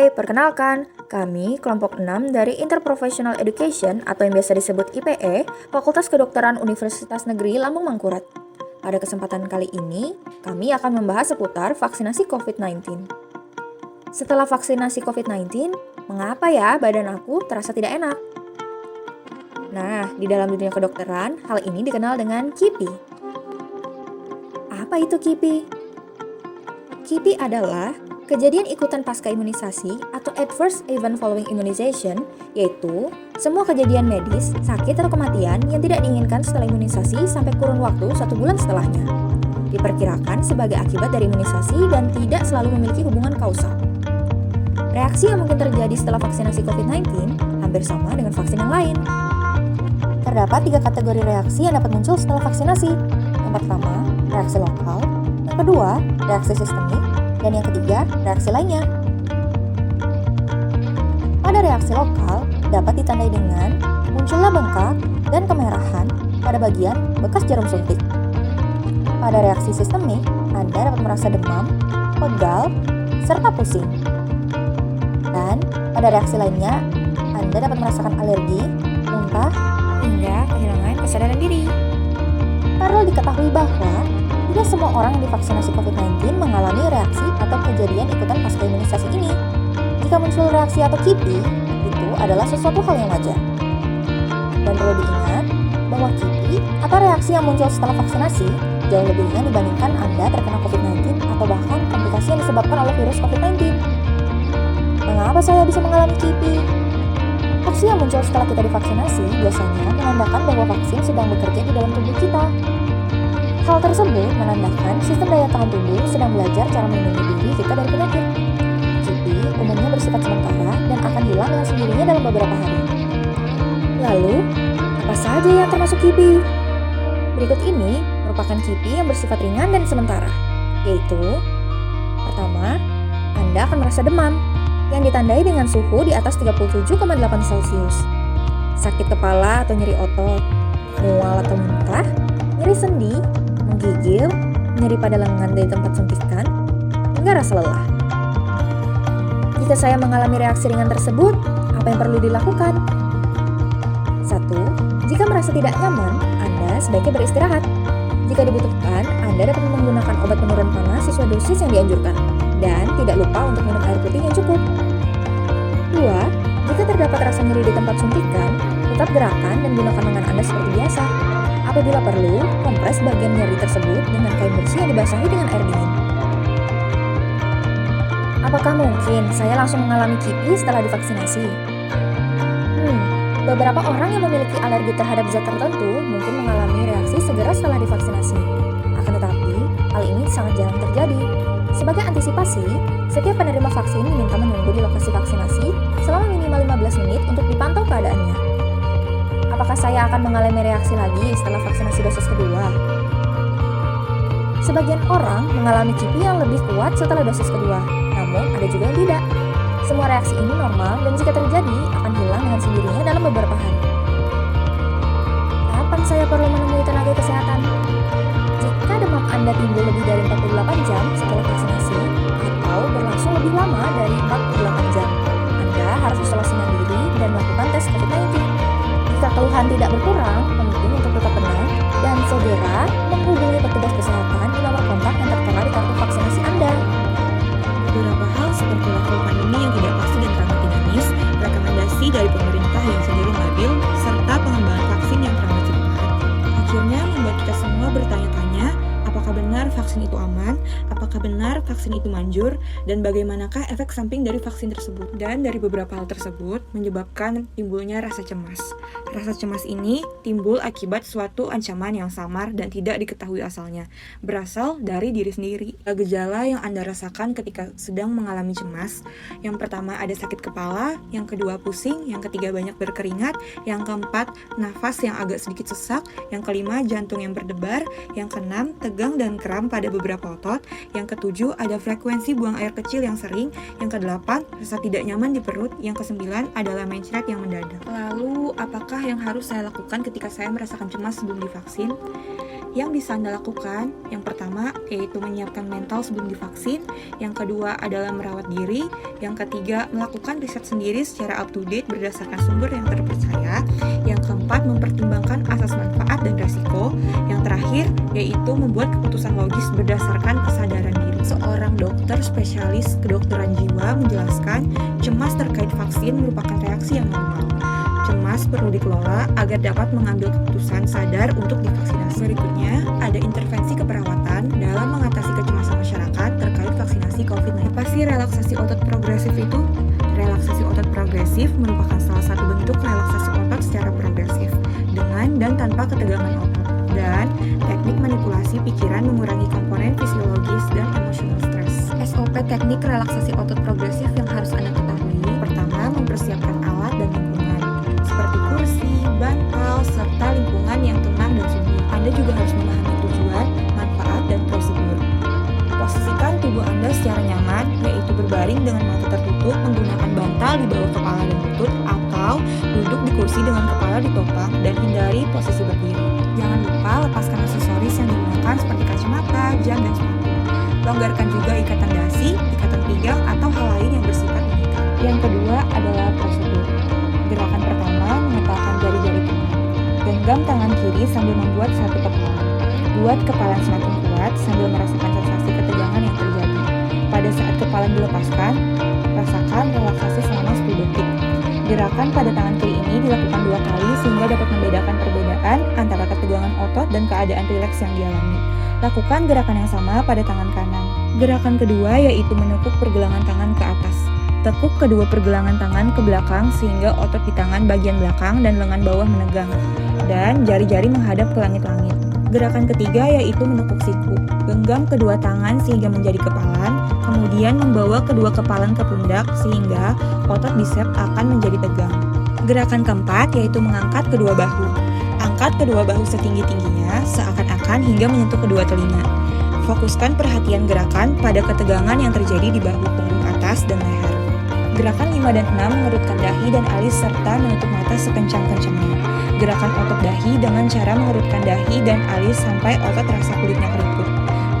Hai, perkenalkan, kami kelompok 6 dari Interprofessional Education atau yang biasa disebut IPE, Fakultas Kedokteran Universitas Negeri Lambung Mangkurat. Pada kesempatan kali ini, kami akan membahas seputar vaksinasi COVID-19. Setelah vaksinasi COVID-19, mengapa ya badan aku terasa tidak enak? Nah, di dalam dunia kedokteran, hal ini dikenal dengan KIPI. Apa itu KIPI? KIPI adalah kejadian ikutan pasca imunisasi atau adverse event following immunization, yaitu semua kejadian medis, sakit atau kematian yang tidak diinginkan setelah imunisasi sampai kurun waktu 1 bulan setelahnya. Diperkirakan sebagai akibat dari imunisasi dan tidak selalu memiliki hubungan kausal. Reaksi yang mungkin terjadi setelah vaksinasi COVID-19 hampir sama dengan vaksin yang lain. Terdapat 3 kategori reaksi yang dapat muncul setelah vaksinasi. Yang pertama, reaksi lokal. Yang kedua, reaksi sistemik. Dan yang ketiga, reaksi lainnya. Pada reaksi lokal, dapat ditandai dengan munculnya bengkak dan kemerahan pada bagian bekas jarum suntik. Pada reaksi sistemik, Anda dapat merasa demam, pegal, serta pusing. Dan pada reaksi lainnya, Anda dapat merasakan alergi, muntah, hingga kehilangan kesadaran diri. Perlu diketahui bahwa tidak semua orang yang divaksinasi COVID-19 mengalami reaksi atau kejadian ikutan pasca imunisasi ini. Jika muncul reaksi atau KIPI, itu adalah sesuatu hal yang wajar. Dan perlu diingat bahwa KIPI atau reaksi yang muncul setelah vaksinasi jauh lebih ringan dibandingkan Anda terkena COVID-19 atau bahkan komplikasi yang disebabkan oleh virus COVID-19. Mengapa saya bisa mengalami KIPI? Reaksi yang muncul setelah kita divaksinasi biasanya menandakan bahwa vaksin sedang bekerja di dalam tubuh kita. Hal tersebut menandakan sistem daya tahan tubuh sedang belajar cara melindungi diri kita dari penyakit. KIPI umumnya bersifat sementara dan akan hilang dengan sendirinya dalam beberapa hari. Lalu, apa saja yang termasuk KIPI? Berikut ini merupakan KIPI yang bersifat ringan dan sementara, yaitu pertama, Anda akan merasa demam, yang ditandai dengan suhu di atas 37,8 Celcius, sakit kepala atau nyeri otot, mual atau muntah, nyeri sendi, menggigil, nyeri pada lengan dari tempat suntikan, hingga rasa lelah. Jika saya mengalami reaksi ringan tersebut, apa yang perlu dilakukan? 1. Jika merasa tidak nyaman, Anda sebaiknya beristirahat. Jika dibutuhkan, Anda dapat menggunakan obat penurun panas sesuai dosis yang dianjurkan, dan tidak lupa untuk minum air putih yang cukup. 2. Jika terdapat rasa nyeri di tempat suntikan, tetap gerakan dan gunakan lengan Anda seperti biasa. Apabila perlu, kompres bagian nyeri tersebut dengan kain bersih yang dibasahi dengan air dingin. Apakah mungkin saya langsung mengalami KIPI setelah divaksinasi? Beberapa orang yang memiliki alergi terhadap zat tertentu mungkin mengalami reaksi segera setelah divaksinasi. Akan tetapi, hal ini sangat jarang terjadi. Sebagai antisipasi, setiap penerima vaksin diminta menunggu di lokasi vaksinasi selama minimal 15 menit untuk dipantau keadaannya. Apakah saya akan mengalami reaksi lagi setelah vaksinasi dosis kedua? Sebagian orang mengalami KIPI yang lebih kuat setelah dosis kedua, namun ada juga yang tidak. Semua reaksi ini normal dan jika terjadi akan hilang dengan sendirinya dalam beberapa hari. Kapan saya perlu menemui tenaga kesehatan? Jika demam Anda timbul lebih dari 48 jam setelah vaksinasi atau berlangsung lebih lama dari 48 jam, Anda harus isolasi mandiri dan melakukan tes COVID-19. Jika keluhan tidak berkurang, penting untuk tetap tenang dan segera menghubungi petugas kesehatan di nomor kontak yang tertera di kartu vaksinasi Anda. Beberapa hal seperti level pandemi yang tidak pasti dan teramat dinamis, rekomendasi dari pemerintah yang cenderung labil, serta pengembangan vaksin yang teramat cepat, akhirnya membuat kita semua bertanya-tanya, apakah benar vaksin itu aman, apakah benar vaksin itu manjur, dan bagaimanakah efek samping dari vaksin tersebut. Dan dari beberapa hal tersebut menyebabkan timbulnya rasa cemas. Rasa cemas ini timbul akibat suatu ancaman yang samar dan tidak diketahui asalnya, berasal dari diri sendiri. Gejala yang Anda rasakan ketika sedang mengalami cemas, yang pertama ada sakit kepala, yang kedua pusing, yang ketiga banyak berkeringat, yang keempat nafas yang agak sedikit sesak, yang kelima jantung yang berdebar, yang keenam tegang dan kram pada beberapa otot, yang ketujuh ada frekuensi buang air kecil yang sering, yang kedelapan rasa tidak nyaman di perut, yang kesembilan adalah mencret yang mendadak. Lalu apakah yang harus saya lakukan ketika saya merasakan cemas sebelum divaksin? Yang bisa Anda lakukan, yang pertama yaitu menyiapkan mental sebelum divaksin, yang kedua adalah merawat diri, yang ketiga melakukan riset sendiri secara up to date berdasarkan sumber yang terpercaya, yang keempat mempertimbangkan asas manfaat dan resiko, yang terakhir yaitu membuat keputusan logis berdasarkan kesadaran diri. Seorang dokter spesialis kedokteran jiwa menjelaskan, cemas terkait vaksin merupakan reaksi yang normal. Cemas perlu dikelola agar dapat mengambil keputusan sadar untuk divaksinasi. Berikutnya, ada intervensi keperawatan dalam mengatasi kecemasan masyarakat terkait vaksinasi COVID-19. Apa sih relaksasi otot progresif itu? Relaksasi otot progresif merupakan salah satu bentuk relaksasi otot secara progresif dengan dan tanpa ketegangan otot. Dan teknik manipulasi pikiran mengurangi komponen fisiologis dan emosional stres. SOP teknik relaksasi otot progresif yang harus Anda ketahui. Pertama, mempersiapkan alat dan lingkungan seperti kursi, bantal, serta lingkungan yang tenang dan sunyi. Anda juga harus memahami tujuan, manfaat, dan prosedur. Posisikan tubuh Anda secara nyaman, yaitu berbaring dengan mata tertutup menggunakan bantal di bawah kepala dan lutut, atau duduk di kursi dengan kepala ditopang dan hindari posisi berdiri. Jangan lupa lepaskan aksesoris yang digunakan seperti kacamata, jam, dan sepatu. Longgarkan juga ikatan dasi, ikatan pinggang, atau hal lain yang bersifat mengikat. Yang kedua adalah prosedur. Gerakan pertama, mengekalkan jari-jari tangan. Genggam tangan kiri sambil membuat satu kepalan. Buat kepalan semakin kuat sambil merasakan sensasi ketegangan yang terjadi. Pada saat kepalan dilepaskan, rasakan relaksasi selama 10 detik. Gerakan pada tangan kiri ini dilakukan 2 kali sehingga dapat membedakan perbedaan antara ketegangan otot dan keadaan rileks yang dialami. Lakukan gerakan yang sama pada tangan kanan. Gerakan kedua yaitu menekuk pergelangan tangan ke atas. Tekuk kedua pergelangan tangan ke belakang sehingga otot di tangan bagian belakang dan lengan bawah menegang, dan jari-jari menghadap ke langit-langit. Gerakan ketiga yaitu menekuk siku. Genggam kedua tangan sehingga menjadi kepalan, kemudian membawa kedua kepalan ke pundak sehingga otot bisep akan menjadi tegang. Gerakan keempat yaitu mengangkat kedua bahu. Angkat kedua bahu setinggi-tingginya seakan-akan hingga menyentuh kedua telinga. Fokuskan perhatian gerakan pada ketegangan yang terjadi di bahu, punggung atas, dan leher. Gerakan 5 dan 6 mengerutkan dahi dan alis serta menutup mata sekencang-kencangnya. Gerakan otot dahi dengan cara mengerutkan dahi dan alis sampai otot rasa kulitnya keriput.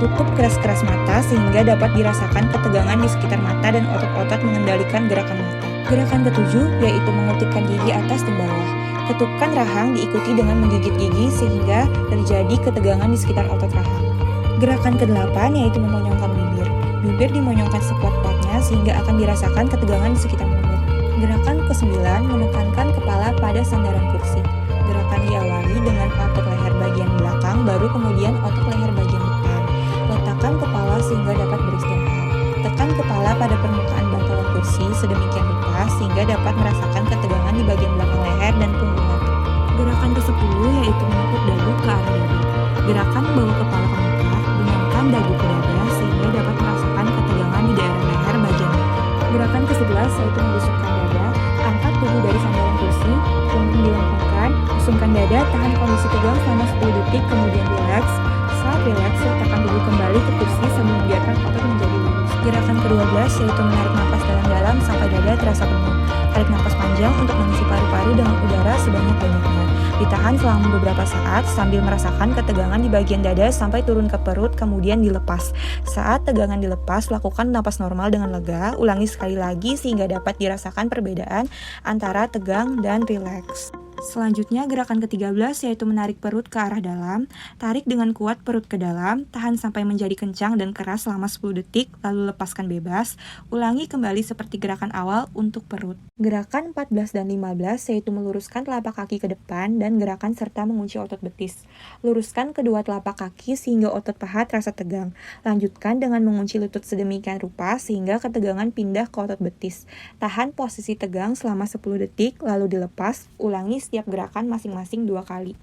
Tutup keras-keras mata sehingga dapat dirasakan ketegangan di sekitar mata dan otot-otot mengendalikan gerakan mata. Gerakan ketujuh yaitu mengutipkan gigi atas dan bawah. Ketupkan rahang diikuti dengan menggigit gigi sehingga terjadi ketegangan di sekitar otot rahang. Gerakan ke-8 yaitu memonyongkan bibir. Bibir dimonyongkan sekuat-kuatnya sehingga akan dirasakan ketegangan di sekitar mulut. Gerakan ke-9 menekankan kepala pada sandaran kursi. Gerakan diawali dengan otot leher bagian belakang, baru kemudian otot leher bagian depan. Letakkan kepala sehingga dapat beristirahat. Tekan kepala pada permukaan bantalan kursi sedemikian rupa sehingga dapat merasakan ketegangan di bagian belakang leher dan punggung otot. Gerakan ke-10 yaitu menekuk dagu ke arah dada. Gerakan membawa kepala ke muka, benamkan dagu ke dada sehingga dapat merasakan ketegangan di daerah leher bagian muka. Gerakan ke-11 yaitu membusungkan dada, angkat tubuh dari sandaran kursi, punggung dilengkungkan, busungkan dada, tahan kondisi tegang selama 10 detik, kemudian rileks. Saat rileks, letakkan tubuh kembali ke kursi sambil membiarkan otot menjadi lurus. Gerakan ke-12 yaitu menarik napas dalam-dalam sampai dada terasa penuh. Tarik napas panjang untuk mengisi paru-paru dengan udara sebanyak-banyaknya. Ditahan selama beberapa saat sambil merasakan ketegangan di bagian dada sampai turun ke perut, kemudian dilepas. Saat tegangan dilepas, lakukan napas normal dengan lega. Ulangi sekali lagi sehingga dapat dirasakan perbedaan antara tegang dan rileks. Selanjutnya gerakan ke-13 yaitu menarik perut ke arah dalam. Tarik dengan kuat perut ke dalam, tahan sampai menjadi kencang dan keras selama 10 detik, lalu lepaskan bebas. Ulangi kembali seperti gerakan awal untuk perut. Gerakan 14 dan 15 yaitu meluruskan telapak kaki ke depan dan gerakan serta mengunci otot betis. Luruskan kedua telapak kaki sehingga otot paha terasa tegang. Lanjutkan dengan mengunci lutut sedemikian rupa sehingga ketegangan pindah ke otot betis. Tahan posisi tegang selama 10 detik, lalu dilepas. Ulangi setiap gerakan masing-masing 2 kali.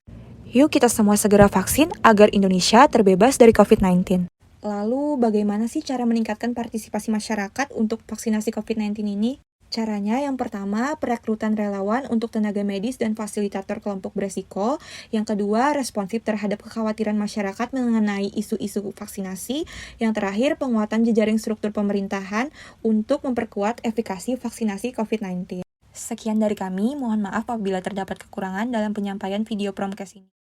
Yuk kita semua segera vaksin agar Indonesia terbebas dari COVID-19. Lalu bagaimana sih cara meningkatkan partisipasi masyarakat untuk vaksinasi COVID-19 ini? Caranya yang pertama, perekrutan relawan untuk tenaga medis dan fasilitator kelompok beresiko. Yang kedua, responsif terhadap kekhawatiran masyarakat mengenai isu-isu vaksinasi. Yang terakhir, penguatan jejaring struktur pemerintahan untuk memperkuat efikasi vaksinasi COVID-19. Sekian dari kami, mohon maaf apabila terdapat kekurangan dalam penyampaian video promkes ini.